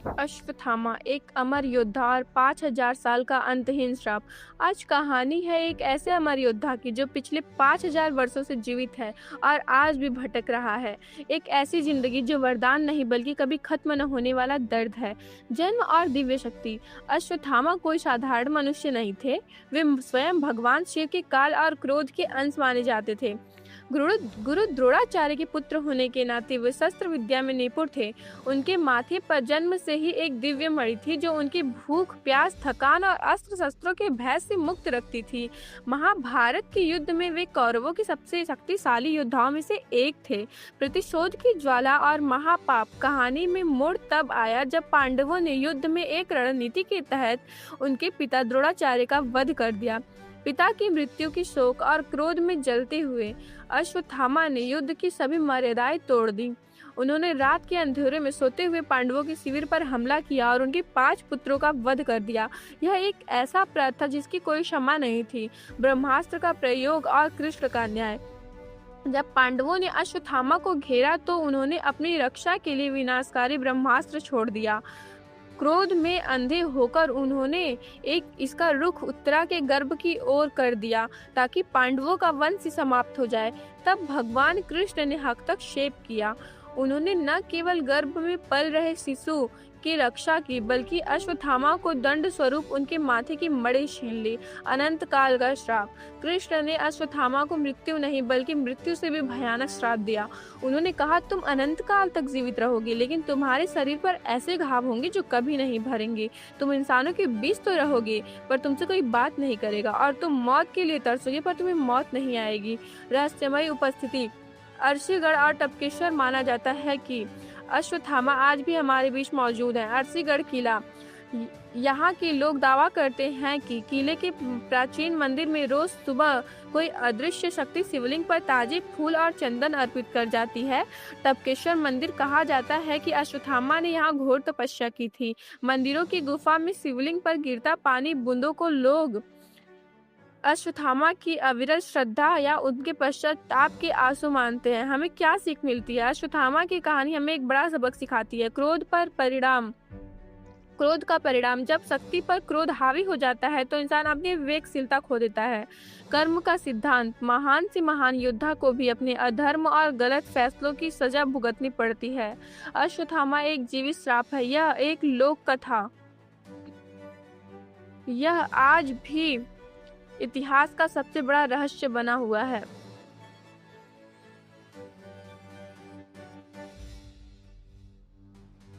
अश्वत्थामा एक अमर योद्धा और 5000 साल का अंतहीन श्राप। आज कहानी है एक ऐसे अमर योद्धा की जो पिछले 5000 वर्षों से जीवित है और आज भी भटक रहा है। एक ऐसी जिंदगी जो वरदान नहीं बल्कि कभी खत्म न होने वाला दर्द है। जन्म और दिव्य शक्ति। अश्वत्थामा कोई साधारण मनुष्य नहीं थे। वे स्वयं भगवान शिव के काल और क्रोध के अंश माने जाते थे। गुरु गुरु द्रोणाचार्य के पुत्र होने के नाते वे शस्त्र विद्या में निपुण थे। उनके माथे पर जन्म से ही एक दिव्य मणि थी जो उनकी भूख, प्यास, थकान और अस्त्र शस्त्रों के भय से मुक्त रखती थी। महाभारत के युद्ध में वे कौरवों के सबसे शक्तिशाली योद्धाओं में से एक थे। प्रतिशोध की ज्वाला और महापाप कहानी में मोड़ तब आया जब पांडवों ने युद्ध में एक रणनीति के तहत उनके पिता द्रोणाचार्य का वध कर दिया। पिता की मृत्यु की शोक और क्रोध में जलते हुए अश्वत्थामा ने युद्ध की सभी मर्यादाएं तोड़ दी। उन्होंने रात के अंधेरे में सोते हुए पांडवों के शिविर पर हमला किया और उनके 5 पुत्रों का वध कर दिया। यह एक ऐसा अपराध था जिसकी कोई क्षमा नहीं थी। ब्रह्मास्त्र का प्रयोग और कृष्ण का न्याय। जब पांडवों ने अश्वत्थामा को घेरा तो उन्होंने अपनी रक्षा के लिए विनाशकारी ब्रह्मास्त्र छोड़ दिया। क्रोध में अंधे होकर उन्होंने इसका रुख उत्तरा के गर्भ की ओर कर दिया ताकि पांडवों का वंश ही समाप्त हो जाए। तब भगवान कृष्ण ने हस्तक्षेप किया। उन्होंने न केवल गर्भ में पल रहे शिशु की रक्षा की बल्कि अश्वत्थामा को दंड स्वरूप उनके माथे की मणि छीन ली। अनंत काल का श्राप। कृष्ण ने अश्वत्थामा को मृत्यु नहीं बल्कि मृत्यु से भी भयानक श्राप दिया। उन्होंने कहा, तुम अनंत काल तक जीवित रहोगे लेकिन तुम्हारे शरीर पर ऐसे घाव होंगे जो कभी नहीं भरेंगे। तुम इंसानों के बीच तो रहोगे पर तुमसे कोई बात नहीं करेगा और तुम मौत के लिए तरसोगे पर तुम्हें मौत नहीं आएगी। रहस्यमयी उपस्थिति। अर्षिगढ़ और टपकेश्वर माना जाता है कि अश्वत्थामा आज भी हमारे बीच मौजूद है। अर्षिगढ़ किला। यहाँ के लोग दावा करते हैं कि किले के प्राचीन मंदिर में रोज सुबह कोई अदृश्य शक्ति शिवलिंग पर ताजे फूल और चंदन अर्पित कर जाती है। टपकेश्वर मंदिर कहा जाता है कि अश्वत्थामा ने यहाँ घोर तपस्या की थी। मंदिरों की गुफा में शिवलिंग पर गिरता पानी बूंदों को लोग अश्वत्थामा की अविरल श्रद्धा या उनके पश्चाताप के आंसू मानते हैं। हमें क्या सीख मिलती है? अश्वत्थामा की कहानी हमें एक बड़ा सबक सिखाती है। क्रोध का परिणाम। जब शक्ति पर क्रोध हावी हो जाता है तो इंसान अपनी विवेकशीलता खो देता है। कर्म का सिद्धांत। महान से महान योद्धा को भी अपने अधर्म और गलत फैसलों की सजा भुगतनी पड़ती है। अश्वत्थामा एक जीवित श्राप है। यह एक लोक कथा। यह आज भी इतिहास का सबसे बड़ा रहस्य बना हुआ है।